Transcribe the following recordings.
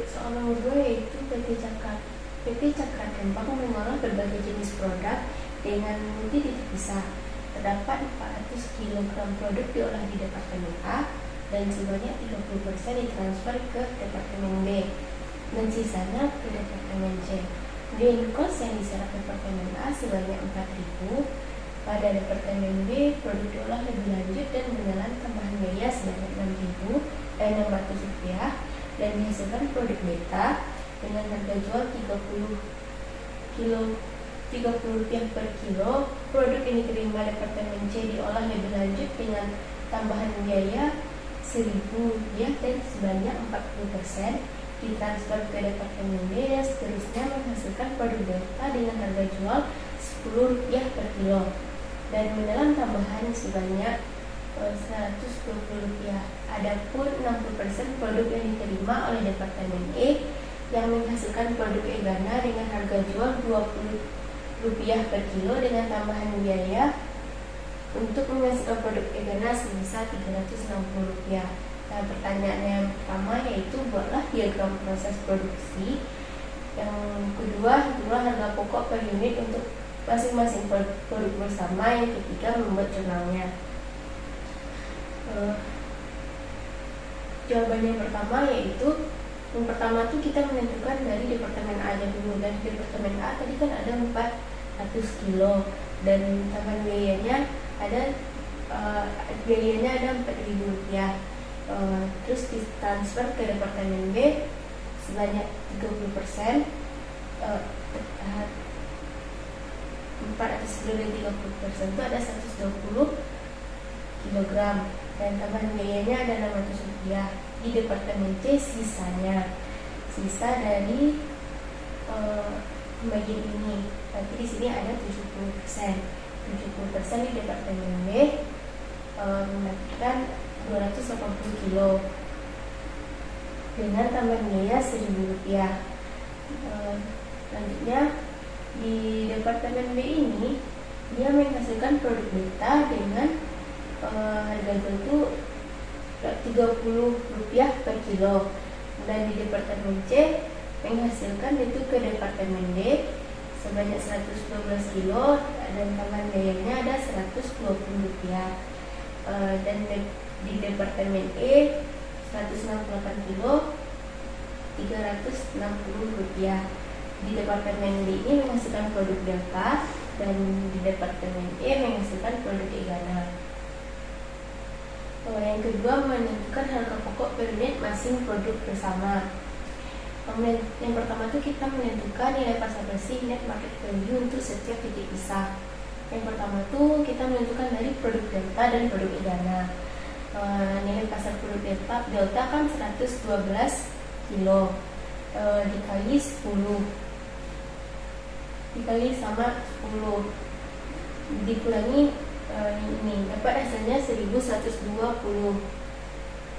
soal nomor 2 yaitu PT Cakra. PT Cakra Kempang mengolah berbagai jenis produk dengan multi titik pisah. Terdapat 400 kg produk diolah di Departemen A dan sebanyak 30% ditransfer ke Departemen B dan sisanya ke Departemen C. Unit cost yang diserap Departemen A sebanyak 4.000. Pada Departemen B, produk diolah lebih lanjut dan menelan tambahan biaya sebanyak 600 rupiah dan dihasilkan produk beta dengan harga jual 30 rupiah per kilo. Produk yang diterima Departemen C diolah lebih lanjut dengan tambahan biaya 1.000 rupiah dan sebanyak 40% ditransfer ke Departemen B dan seterusnya menghasilkan produk beta dengan harga jual 10 rupiah per kilo dan menelan tambahan sebanyak 120 rupiah. Adapun 60% produk yang diterima oleh Departemen E yang menghasilkan produk Egana dengan harga jual 20 rupiah per kilo dengan tambahan biaya untuk menghasilkan produk Egana sebesar 360 rupiah. Nah, pertanyaan yang pertama yaitu buatlah diagram proses produksi. Yang kedua, itulah harga pokok per unit untuk masing-masing produk bersama. Yang ketiga, membuat jurnalnya. Jawaban yang pertama yaitu yang pertama tuh kita menentukan dari Departemen A aja dulu. Dan Departemen A tadi kan ada 400 kilo dan tambahan biayanya ada 4.000 rupiah. Terus ditransfer ke Departemen B sebanyak 30%, 400 kilo dan 30% itu ada 120 kg dan tambahan biayanya ada 600 rupiah. Di Departemen C sisa dari bagian ini, berarti di sini ada 70% di Departemen B mendapatkan 280 kilo dengan tambahan biaya 1.000 rupiah. Selanjutnya di Departemen B ini dia menghasilkan produk beta dengan harga jual itu 30 rupiah per kilo dan di Departemen C menghasilkan itu ke Departemen D sebanyak 112 kilo dan tambahan biayanya ada 120 rupiah. Dan di Departemen E 168 kilo 360 rupiah. Di Departemen D ini menghasilkan produk delta dan di Departemen E menghasilkan produk Egana. Yang kedua, menentukan harga pokok per unit masing produk bersama. Yang pertama itu kita menentukan nilai pasar bersih net market value untuk setiap titik pisah. Yang pertama itu kita menentukan dari produk delta dan produk Egana. Nilai pasar produk delta kan 112 kilo dikali 10 dikali sama 10 dikurangi ini dapat hasilnya 1.120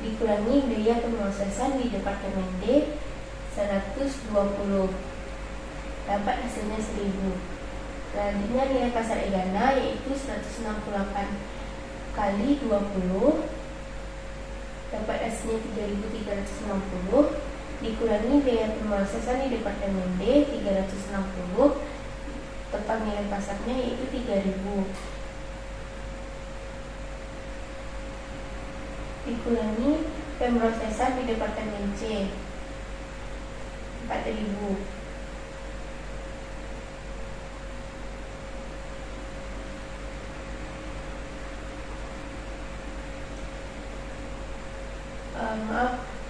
dikurangi biaya pemrosesan di Departemen D 120 dapat hasilnya 1.000. Selanjutnya nilai pasar Egana yaitu 168 kali 20 dapat hasilnya 3.360 dikurangi biaya pemrosesan di Departemen D 360 total nilai pasarnya yaitu 3.000 dikurangi pemrosesan di Departemen C 4.000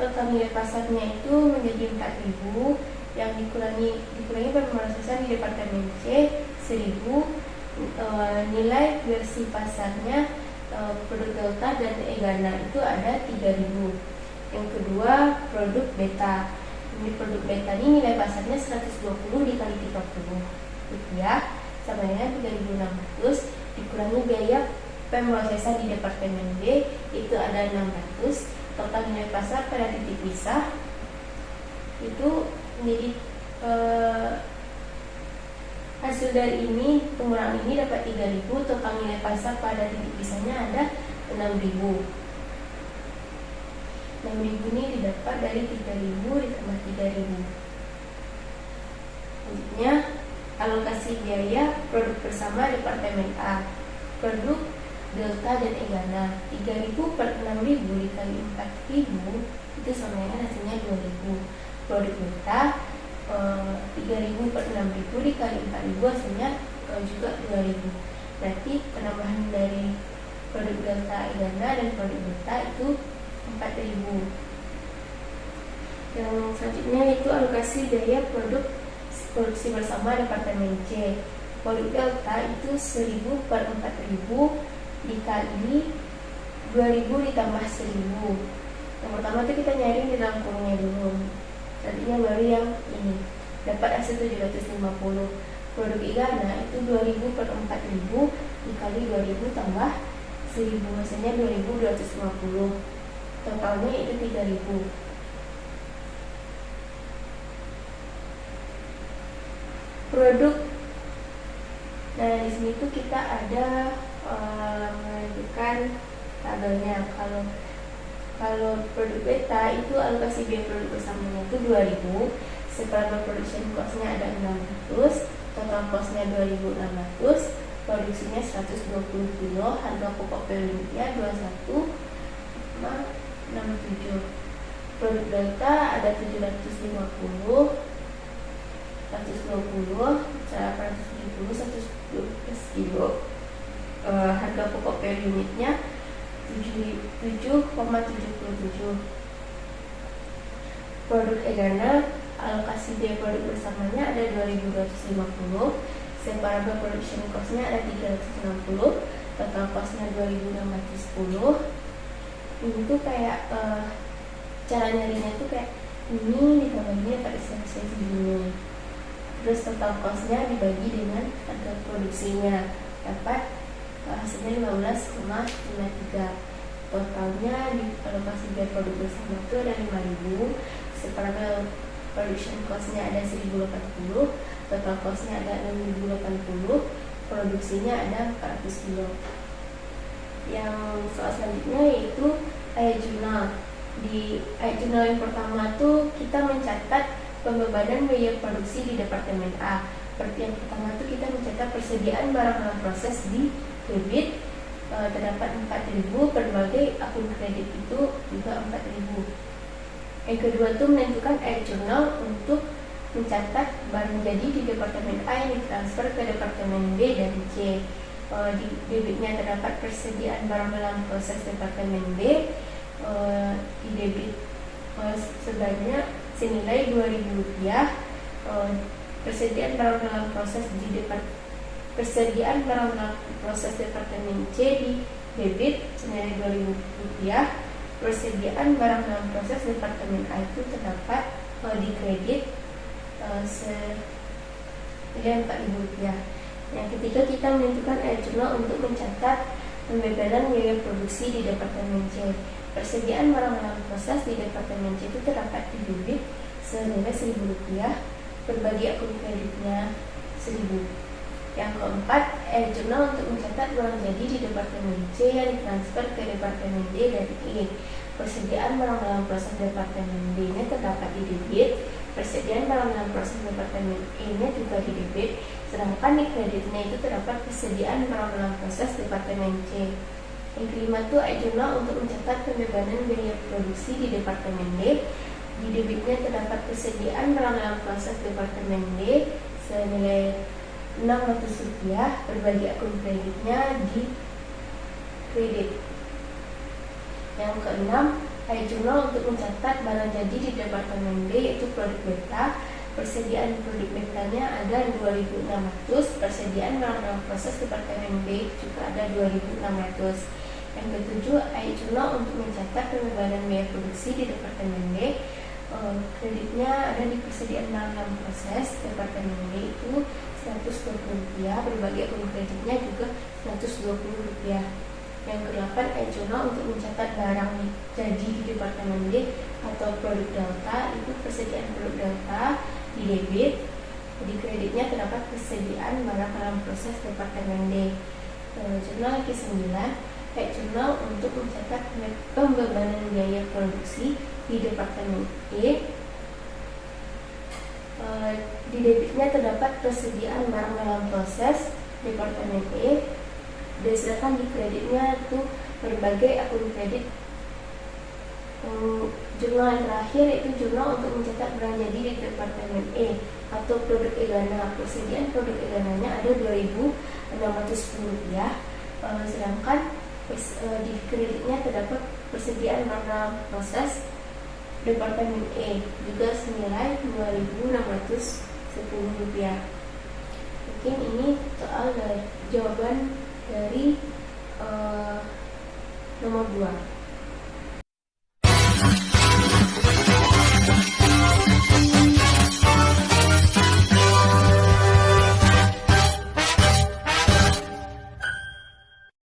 total nilai pasarnya itu menjadi 4.000 yang dikurangi pemrosesan di Departemen C 1.000. Nilai versi pasarnya produk delta dan Egana itu ada 3.000. Yang kedua, produk beta. Ini produk beta ini nilai pasarnya 120 dikali 30 rupiah sama dengan 3.600 dikurangi biaya pemrosesan di Departemen B itu ada 600. Total nilai pasar pada titik pisah itu menjadi hasil dari ini pengurangan ini dapat 3.000. Total nilai pasar pada titik pisahnya ada 6.000. 6.000 ini didapat dari 3.000 ditambah 3.000. Selanjutnya, alokasi biaya produk bersama Departemen A. Produk delta dan egana. 3.000 per 6.000 dikali 4.000 itu sama dengan hasilnya 2.000. Produk delta 3.000 per 6.000 dikali 4.000 hasilnya juga 2.000. Berarti penambahan dari produk delta egana dan produk delta itu 4.000. Yang selanjutnya itu alokasi biaya produksi bersama Departemen C. Produk delta itu 1.000 per 4.000 dikali 2.000 ditambah 1.000. Yang pertama itu kita nyari di dalam kurungnya dulu. Selanjutnya baru yang ini. Dapat hasil 750. Produk egana itu 2.000 per 4.000 dikali 2.000 tambah 1.000, hasilnya 2.250. Totalnya itu 3.000. Produk. Nah, di sini tuh kita ada menunjukkan tabelnya. Kalau produk beta itu alokasi biaya produk bersamanya itu 2.000, separuh production cost-nya ada 600, total cost-nya 2.600, produksinya 120 kilo, harga pokok per unitnya 21,67. Produk delta ada 750, 120, 870, 112 kilo. Harga pokok per unitnya 7,77. Produk egana alokasi biaya produk bersamanya ada 2.250, separuh production cost-nya ada 360, total cost-nya 2.610. Ini tuh kayak cara nyarinya tuh kayak ini ditambah ini dapat hasil segini. Terus total cost-nya dibagi dengan harga produksinya, dapat hasilnya 15,53. Totalnya di alokasi biaya produk bersama itu ada 5.000, separuh production cost-nya ada 1.080, total cost-nya ada 6.080, produksinya ada 400 kilo. Yang soal selanjutnya yaitu ayat jurnal. Di ayat jurnal yang pertama tuh kita mencatat pembebanan biaya produksi di Departemen A. Seperti yang pertama tuh kita mencatat persediaan barang dalam proses di debit, terdapat 4.000, berbagai akun kredit itu juga 4.000. Yang kedua tuh menentukan ayat jurnal untuk mencatat barang jadi di Departemen A yang ditransfer ke Departemen B dan C. Di debitnya terdapat persediaan barang dalam proses Departemen B, di debit sebanyak senilai 2.000 rupiah. Persediaan barang dalam proses Departemen C di debit senilai 2.000 rupiah. Persediaan barang dalam proses Departemen A itu terdapat di kredit senilai 4.000 rupiah. Yang ketiga, kita menentukan ayat jurnal untuk mencatat pembebanan biaya produksi di Departemen C. Persediaan barang dalam proses di Departemen C itu terdapat di debit senilai 1.000 rupiah, berbagi akun kreditnya 1.000. Yang keempat, ayat jurnal untuk mencatat barang jadi di Departemen C yang ditransfer ke Departemen D dari E. Persediaan barang dalam proses Departemen D nya terdapat di debit, persediaan barang dalam proses Departemen E nya juga di debit, sedangkan di kreditnya itu terdapat persediaan barang dalam proses Departemen C. Yang kelima itu ayat jurnal untuk mencatat pembebanan biaya produksi di Departemen D. Di debitnya terdapat persediaan barang dalam proses Departemen D senilai 600 rupiah, berbagi akun kreditnya di kredit. Yang keenam, ayat jurnal untuk mencatat barang jadi di Departemen D yaitu produk beta. Persediaan produk betanya ada 2.600, persediaan barang dalam proses Departemen B juga ada 2.600. Yang ketujuh, ayat jurnal untuk mencatat pembebanan biaya produksi di Departemen D. Kreditnya ada di persediaan barang dalam proses Departemen D itu 120 rupiah, berbagi akun kreditnya juga 120 rupiah. Yang kedelapan, ayat jurnal untuk mencatat barang jadi di Departemen D atau produk delta, itu persediaan produk delta di debit, di kreditnya terdapat persediaan barang dalam proses Departemen D. Jurnal yang ke-9, head jurnal untuk mencatat pembebanan biaya produksi di Departemen E. Di debitnya terdapat persediaan barang dalam proses Departemen E, dan sedangkan di kreditnya itu berbagai akun kredit. Jurnal yang terakhir yaitu jurnal untuk mencatat barang jadi di Departemen E atau produk Egana. Persediaan produk Egananya ada Rp2.610, sedangkan di kreditnya terdapat persediaan barang dalam proses Departemen E juga senilai Rp2.610. Mungkin ini soal jawaban dari nomor 2.